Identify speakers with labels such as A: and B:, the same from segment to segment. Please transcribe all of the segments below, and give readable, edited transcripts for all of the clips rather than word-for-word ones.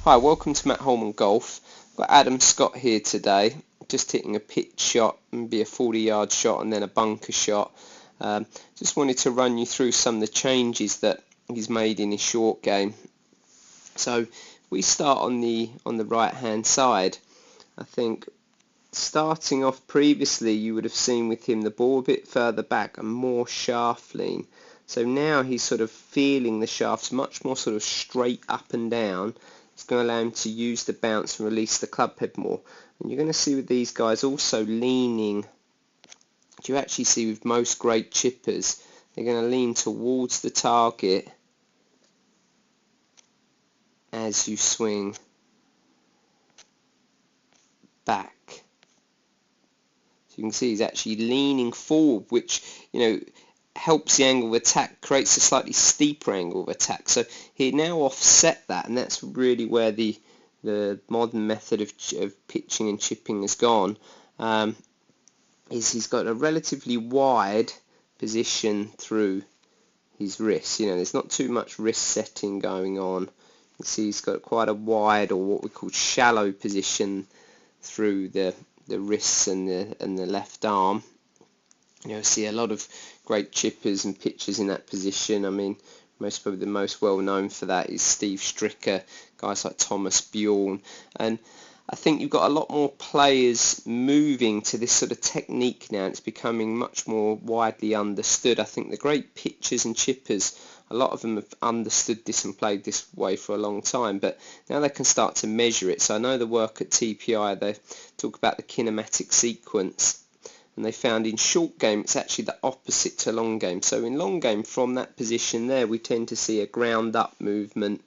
A: Hi, welcome to Matt Holman Golf. I've got Adam Scott here today, just hitting a pitch shot, maybe a 40-yard shot and then a bunker shot. Just wanted to run you through some of the changes that he's made in his short game. So we start on the right hand side. I think starting off previously you would have seen with him the ball a bit further back and more shaft lean. So now he's sort of feeling the shafts much more sort of straight up and down. It's going to allow him to use the bounce and release the club head more. And you're going to see with these guys also leaning, which you actually see with most great chippers, they're going to lean towards the target as you swing back. So you can see he's actually leaning forward, which, helps the angle of attack, creates a slightly steeper angle of attack. So he now offset that, and that's really where the modern method of pitching and chipping has gone. Is he's got a relatively wide position through his wrist. There's not too much wrist setting going on. You can see he's got quite a wide, or what we call shallow, position through the wrists and the left arm. See a lot of great chippers and pitchers in that position. I mean, probably the most well known for that is Steve Stricker, guys like Thomas Bjorn, and I think you've got a lot more players moving to this sort of technique now. It's becoming much more widely understood. I think the great pitchers and chippers, a lot of them have understood this and played this way for a long time, but now they can start to measure it. So I know the work at TPI, they talk about the kinematic sequence, and they found in short game it's actually the opposite to long game. So in long game, from that position there, we tend to see a ground up movement.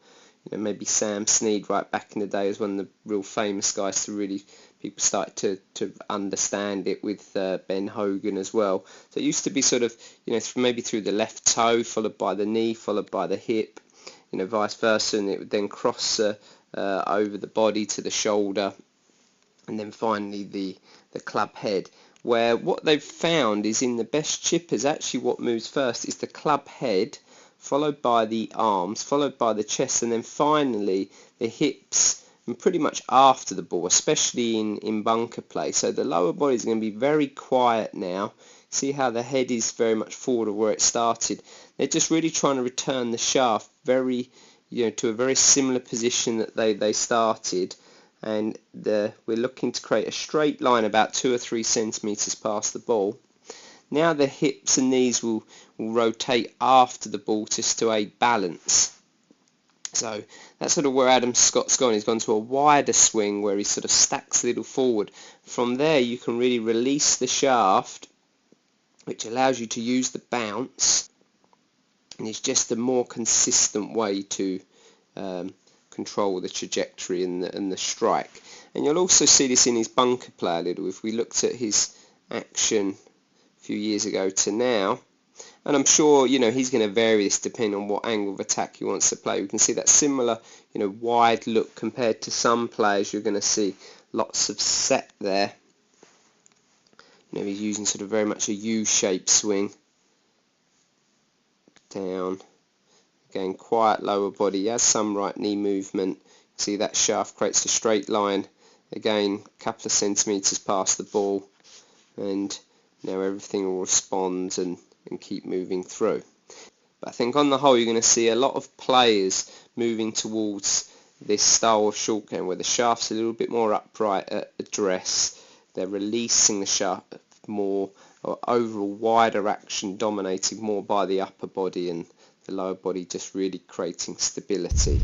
A: Maybe Sam Snead right back in the day is one of the real famous guys to really, people started to understand it, with Ben Hogan as well. So it used to be sort of, maybe through the left toe, followed by the knee, followed by the hip, vice versa, and it would then cross over the body to the shoulder, and then finally the club head. Where what they've found is in the best chippers, actually what moves first is the club head, followed by the arms, followed by the chest, and then finally the hips, and pretty much after the ball, especially in bunker play. So the lower body is going to be very quiet now. See how the head is very much forward of where it started. They're just really trying to return the shaft very, to a very similar position that they started. And we're looking to create a straight line about 2 or 3 centimeters past the ball. Now the hips and knees will rotate after the ball just to aid balance. So that's sort of where Adam Scott's gone. He's gone to a wider swing where he sort of stacks a little forward. From there you can really release the shaft, which allows you to use the bounce, and it's just a more consistent way to control the trajectory and the strike. And you'll also see this in his bunker play a little. If we looked at his action a few years ago to now, and I'm sure he's going to vary this depending on what angle of attack he wants to play. We can see that similar wide look compared to some players. You're going to see lots of set there. He's using sort of very much a U-shaped swing down. Again, quiet lower body. He has some right knee movement. See that shaft creates a straight line. Again, a couple of centimeters past the ball, and now everything will respond and keep moving through. But I think on the whole you're going to see a lot of players moving towards this style of short game where the shaft's a little bit more upright at address. They're releasing the shaft more, or overall wider action dominated more by the upper body, and the lower body just really creating stability.